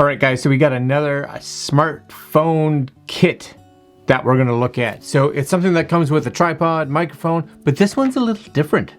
Alright guys, so we got another smartphone kit that we're going to look at. So it's something that comes with a tripod, microphone, but this one's a little different.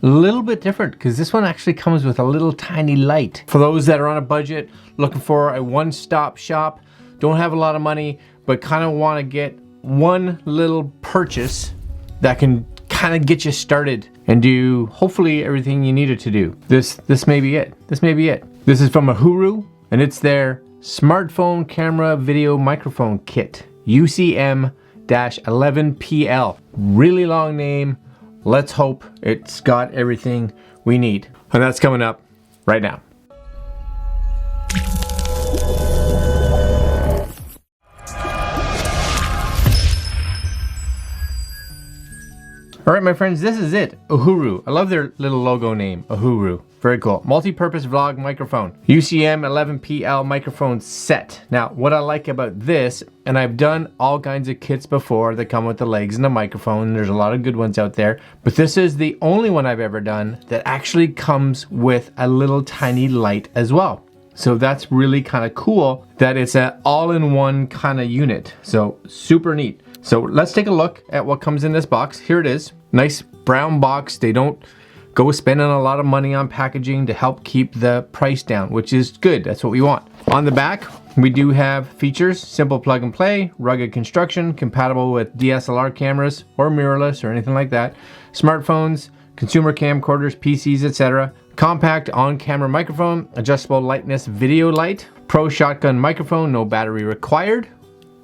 A little bit different because this one actually comes with a little tiny light. For those that are on a budget, looking for a one-stop shop, don't have a lot of money, but kind of want to get one little purchase that can kind of get you started and do hopefully everything you needed to do. This may be it. This may be it. This is from Uhuru, and it's their smartphone camera video microphone kit, UCM-11PL. Really long name. Let's hope it's got everything we need. And that's coming up right now. All right, my friends, this is it. Uhuru. I love their little logo name, Uhuru. Very cool. Multi-purpose vlog microphone. UCM-11PL microphone set. Now, what I like about this, and I've done all kinds of kits before that come with the legs and the microphone. There's a lot of good ones out there, but this is the only one I've ever done that actually comes with a little tiny light as well. So that's really kind of cool that it's an all-in-one kind of unit. So super neat. So let's take a look at what comes in this box. Here it is. Nice brown box. They don't go spending a lot of money on packaging to help keep the price down, which is good. That's what we want. On the back, we do have features: simple plug and play, rugged construction, compatible with DSLR cameras or mirrorless or anything like that, smartphones, consumer camcorders, PCs, etc. Compact on-camera microphone, adjustable lightness video light, pro shotgun microphone, no battery required.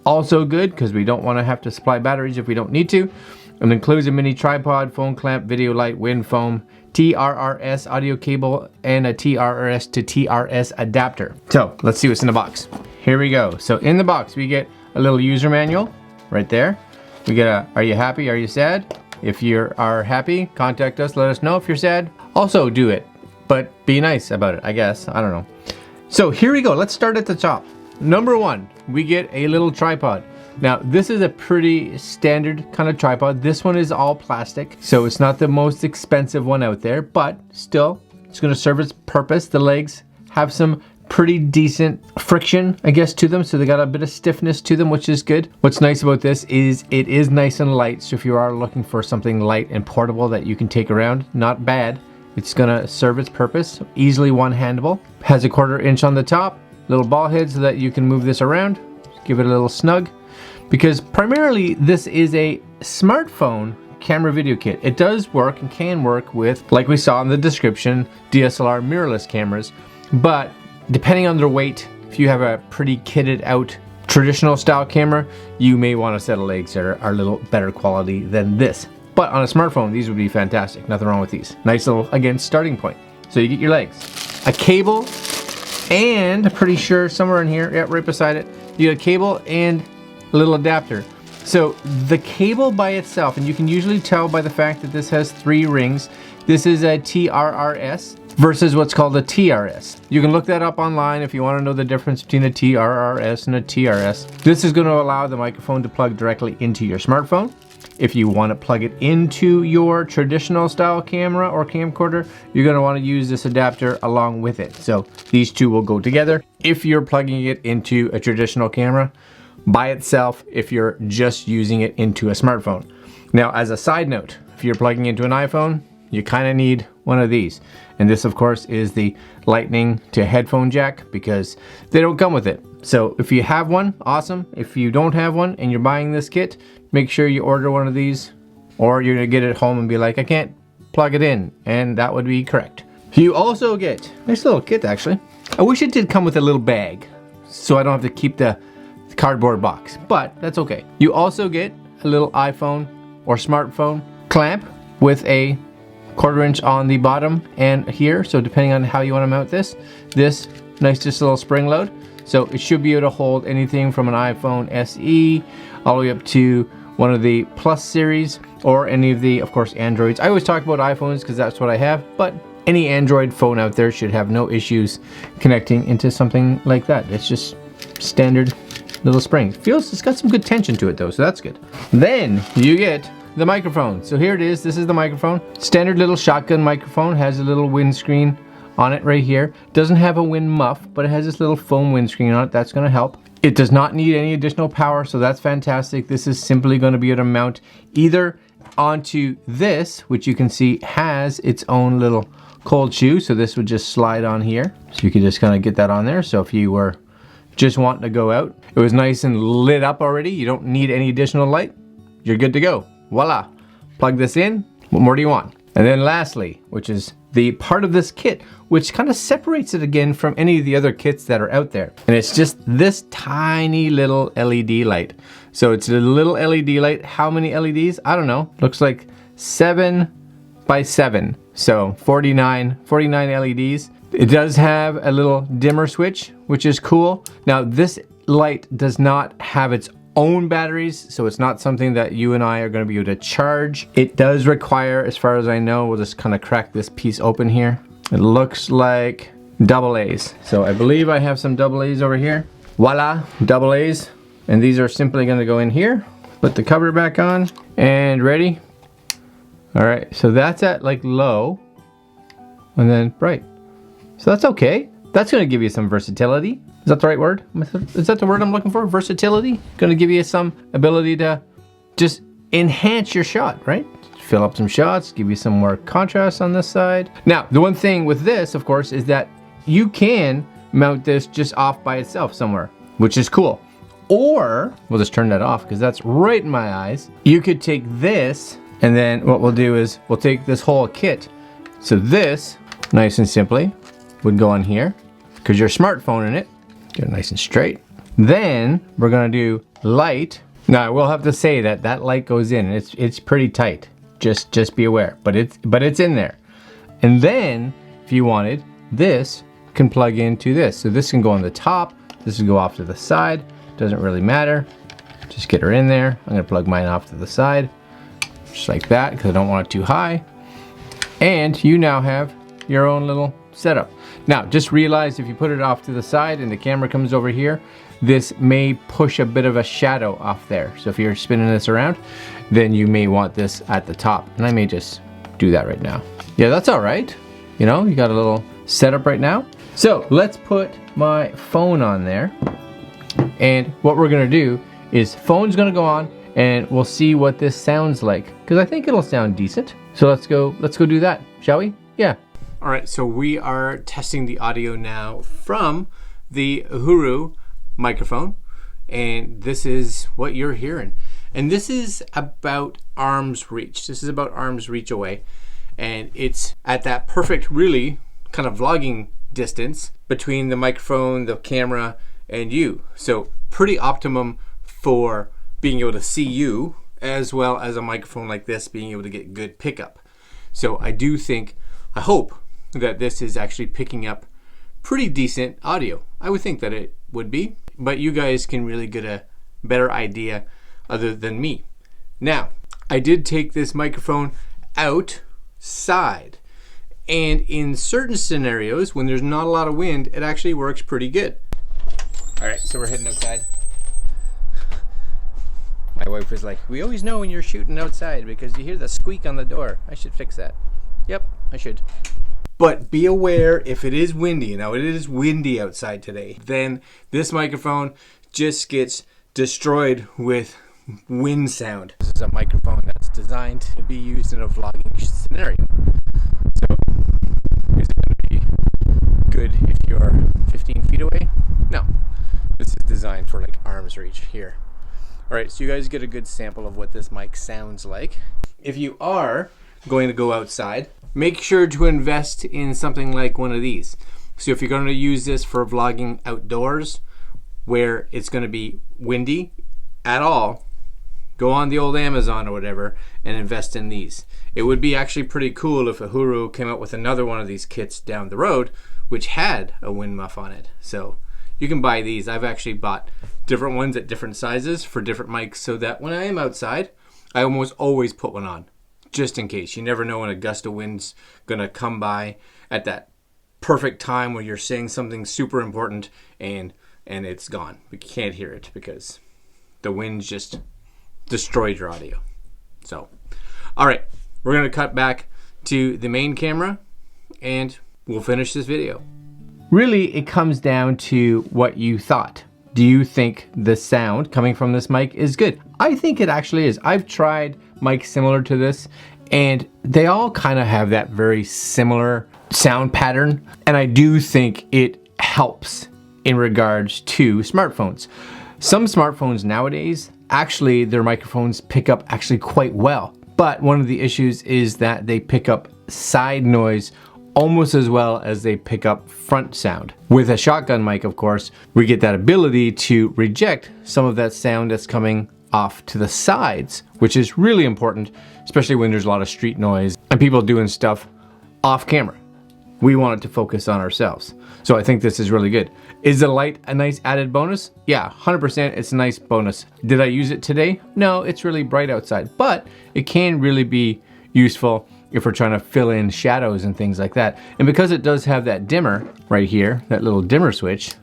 Also good because we don't want to have to supply batteries if we don't need to. And includes a mini tripod, phone clamp, video light, wind foam, TRRS audio cable, and a TRRS to TRS adapter. So let's see what's in the box. Here we go. So in the box we get a little user manual right there. We get a "Are you happy? Are you sad?" If you are happy, contact us. Let us know. If you're sad, also do it, but be nice about it, I guess. I don't know. So here we go. Let's start at the top. Number one, we get a little tripod. Now this is a pretty standard kind of tripod. This one is all plastic, so it's not the most expensive one out there, but still it's going to serve its purpose. The legs have some pretty decent friction, I guess, to them, so they got a bit of stiffness to them, which is good. What's nice about this is it is nice and light, so if you are looking for something light and portable that you can take around, not bad. It's going to serve its purpose. Easily one-handable. Has a 1/4 inch on the top, little ball head so that you can move this around, give it a little snug, because primarily this is a smartphone camera video kit. It does work and can work with, like we saw in the description, DSLR mirrorless cameras, but depending on their weight, if you have a pretty kitted out traditional style camera, you may want a set of legs that are a little better quality than this. But on a smartphone, these would be fantastic. Nothing wrong with these. Nice little, again, starting point. So you get your legs, a cable, and I'm pretty sure somewhere in here, yeah, right beside it, you get a cable and a little adapter. So the cable by itself, and you can usually tell by the fact that this has 3 rings, this is a TRRS versus what's called a TRS. You can look that up online if you want to know the difference between a TRRS and a TRS. This is going to allow the microphone to plug directly into your smartphone. If you want to plug it into your traditional style camera or camcorder, you're going to want to use this adapter along with it. So these two will go together if you're plugging it into a traditional camera, by itself if you're just using it into a smartphone. Now, as a side note, if you're plugging into an iPhone, you kind of need one of these. And this, of course, is the lightning to headphone jack, because they don't come with it. So if you have one, awesome. If you don't have one and you're buying this kit, make sure you order one of these, or you're gonna get it home and be like, I can't plug it in, and that would be correct. You also get, nice little kit actually. I wish it did come with a little bag, so I don't have to keep the cardboard box, but that's okay. You also get a little iPhone or smartphone clamp with a 1/4 inch on the bottom and here, so depending on how you want to mount this nice just a little spring load. So it should be able to hold anything from an iPhone SE all the way up to one of the Plus series, or any of the, of course, Androids. I always talk about iPhones because that's what I have, but any Android phone out there should have no issues connecting into something like that. It's just standard little spring. It's got some good tension to it though, so that's good. Then you get the microphone. So here it is. This is the microphone. Standard little shotgun microphone. Has a little windscreen on it right here. Doesn't have a wind muff, but it has this little foam windscreen on it. That's going to help. It does not need any additional power, so that's fantastic. This is simply going to be able to mount either onto this, which you can see has its own little cold shoe. So this would just slide on here. So you could just kind of get that on there. So if you were just wanting to go out, it was nice and lit up already. You don't need any additional light. You're good to go. Voila. Plug this in. What more do you want? And then lastly, which is the part of this kit, which kind of separates it again from any of the other kits that are out there. And it's just this tiny little LED light. So it's a little LED light. How many LEDs? I don't know. Looks like 7 by 7. So 49 LEDs. It does have a little dimmer switch, which is cool. Now this light does not have its own batteries, so it's not something that you and I are going to be able to charge. It does require, as far as I know, we'll just kind of crack this piece open here. It looks like AA's. So I believe I have some AA's over here. Voila, AA's. And these are simply going to go in here. Put the cover back on and ready. All right, so that's at like low and then bright. So that's okay. That's going to give you some versatility. Is that the right word? Is that the word I'm looking for? Versatility? Going to give you some ability to just enhance your shot, right? Fill up some shots, give you some more contrast on this side. Now, the one thing with this, of course, is that you can mount this just off by itself somewhere, which is cool. Or, we'll just turn that off because that's right in my eyes. You could take this, and then what we'll do is we'll take this whole kit. So this, nice and simply, would go on here because your smartphone in it. Get it nice and straight. Then we're gonna do light. Now I will have to say that that light goes in, and it's pretty tight. Just be aware, but it's in there. And then if you wanted, this can plug into this. So this can go on the top. This can go off to the side. Doesn't really matter. Just get her in there. I'm gonna plug mine off to the side, just like that, because I don't want it too high. And you now have your own little setup. Now, just realize if you put it off to the side and the camera comes over here, this may push a bit of a shadow off there. So if you're spinning this around, then you may want this at the top. And I may just do that right now. Yeah, that's all right. You know, you got a little setup right now. So let's put my phone on there. And what we're gonna do is phone's gonna go on and we'll see what this sounds like. Because I think it'll sound decent. So let's go do that, shall we? Yeah. All right, so we are testing the audio now from the Uhuru microphone, and this is what you're hearing. And this is about arm's reach. This is about arm's reach away, and it's at that perfect, really kind of vlogging distance between the microphone, the camera, and you. So pretty optimum for being able to see you, as well as a microphone like this being able to get good pickup. So I do think, I hope, that this is actually picking up pretty decent audio. I would think that it would be, but you guys can really get a better idea other than me. Now, I did take this microphone outside, and in certain scenarios, when there's not a lot of wind, it actually works pretty good. All right, so we're heading outside. My wife was like, we always know when you're shooting outside because you hear the squeak on the door. I should fix that. Yep, I should. But be aware if it is windy, now it is windy outside today, then this microphone just gets destroyed with wind sound. This is a microphone that's designed to be used in a vlogging scenario. So is it going to be good if you're 15 feet away? No, this is designed for like arm's reach here. All right, so you guys get a good sample of what this mic sounds like. If you are going to go outside, make sure to invest in something like one of these. So if you're going to use this for vlogging outdoors where it's going to be windy at all, go on the old Amazon or whatever and invest in these. It would be actually pretty cool if Uhuru came out with another one of these kits down the road which had a wind muff on it. So you can buy these. I've actually bought different ones at different sizes for different mics so that when I am outside, I almost always put one on. Just in case. You never know when a gust of wind's gonna come by at that perfect time where you're saying something super important and it's gone. We can't hear it because the wind just destroyed your audio. So, all right, we're gonna cut back to the main camera and we'll finish this video. Really, it comes down to what you thought. Do you think the sound coming from this mic is good? I think it actually is. I've tried mics similar to this, and they all kind of have that very similar sound pattern. And I do think it helps in regards to smartphones. Some smartphones nowadays, actually their microphones pick up actually quite well. But one of the issues is that they pick up side noise almost as well as they pick up front sound. With a shotgun mic, of course, we get that ability to reject some of that sound that's coming off to the sides, which is really important, especially when there's a lot of street noise and people doing stuff off camera. We want it to focus on ourselves. So I think this is really good. Is the light a nice added bonus? Yeah, 100% it's a nice bonus. Did I use it today? No, it's really bright outside, but it can really be useful if we're trying to fill in shadows and things like that. And because it does have that dimmer right here, that little dimmer switch,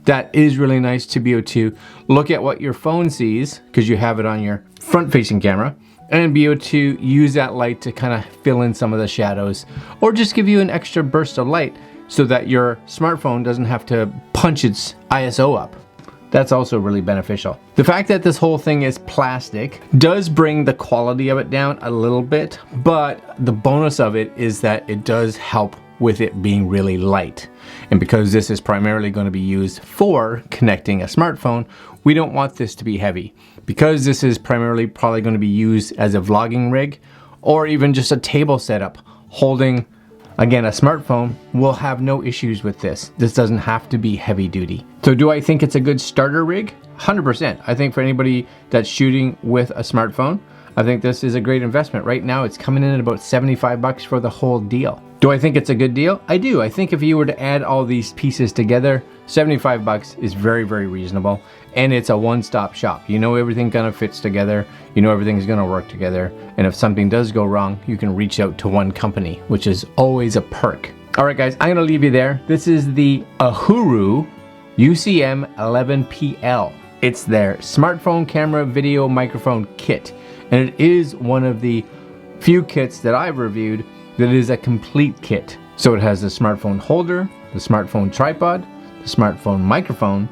that is really nice to be able to look at what your phone sees, because you have it on your front facing camera, and be able to use that light to kind of fill in some of the shadows, or just give you an extra burst of light so that your smartphone doesn't have to punch its ISO up. That's also really beneficial. The fact that this whole thing is plastic does bring the quality of it down a little bit, but the bonus of it is that it does help with it being really light. And because this is primarily going to be used for connecting a smartphone, we don't want this to be heavy. Because this is primarily probably going to be used as a vlogging rig, or even just a table setup holding, again, a smartphone, we'll have no issues with this. This doesn't have to be heavy duty. So do I think it's a good starter rig? 100%. I think for anybody that's shooting with a smartphone, I think this is a great investment. Right now it's coming in at about 75 bucks for the whole deal. Do I think it's a good deal? I do. I think if you were to add all these pieces together, 75 bucks is very, very reasonable. And it's a one-stop shop. You know everything kind of fits together. You know everything's gonna work together. And if something does go wrong, you can reach out to one company, which is always a perk. All right, guys, I'm gonna leave you there. This is the Uhuru UCM-11PL. It's their smartphone camera video microphone kit. And it is one of the few kits that I've reviewed that is a complete kit. So it has the smartphone holder, the smartphone tripod, the smartphone microphone,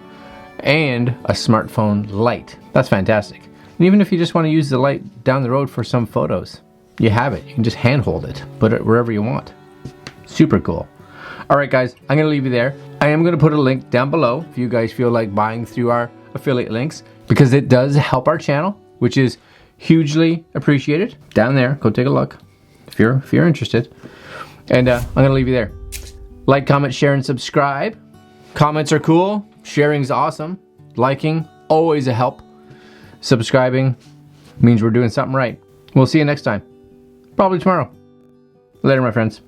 and a smartphone light. That's fantastic. And even if you just want to use the light down the road for some photos, you have it. You can just handhold it, put it wherever you want. Super cool. All right, guys, I'm gonna leave you there. I am gonna put a link down below if you guys feel like buying through our affiliate links, because it does help our channel, which is hugely appreciated. Down there, go take a look if you're interested. And I'm gonna leave you there. Like, comment, share, and subscribe. Comments are cool. Sharing's awesome. Liking, always a help. Subscribing means we're doing something right. We'll see you next time. Probably tomorrow. Later, my friends.